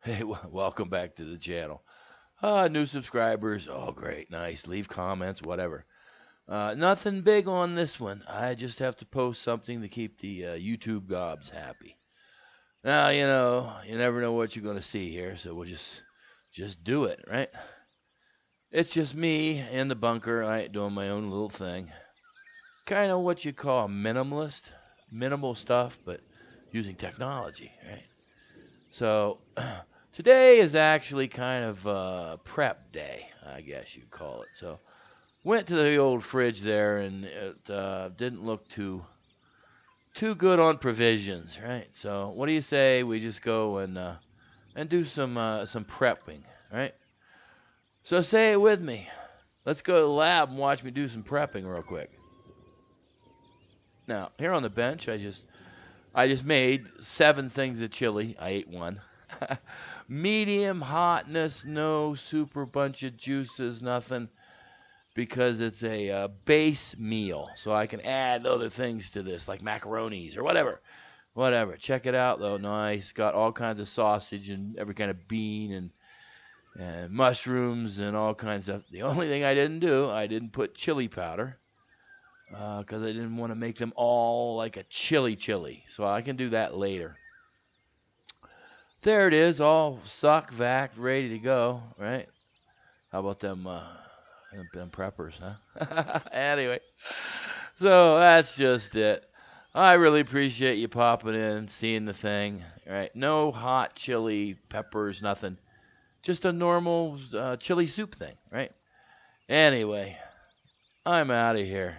Hey, welcome back to the channel. New subscribers. Oh, great. Nice. Leave comments, whatever. Nothing big on this one. I just have to post something to keep the YouTube gobs happy. Now, you never know what you're going to see here, so we'll just do it, right? It's just me in the bunker, right, doing my own little thing. Kind of what you call a minimalist. Minimal stuff, but using technology, right? So, today is actually kind of prep day, I guess you'd call it. So, went to the old fridge there, and it didn't look too good on provisions, right? So, what do you say we just go and do some prepping, right? So, say it with me. Let's go to the lab and watch me do some prepping real quick. Now, here on the bench, I just made 7 things of chili. I ate one. Medium hotness, no super bunch of juices, nothing, because it's a base meal. So I can add other things to this, like macaronis or whatever. Whatever. Check it out, though. Nice. Got all kinds of sausage and every kind of bean and mushrooms and all kinds of. The only thing I didn't do, I didn't put chili powder because I didn't want to make them all like a chili. So I can do that later. There it is, all suck vac, ready to go, right? How about them preppers, huh? Anyway, so that's just it. I really appreciate you popping in, seeing the thing, right? No hot chili peppers, nothing. Just a normal chili soup thing, right? Anyway, I'm out of here.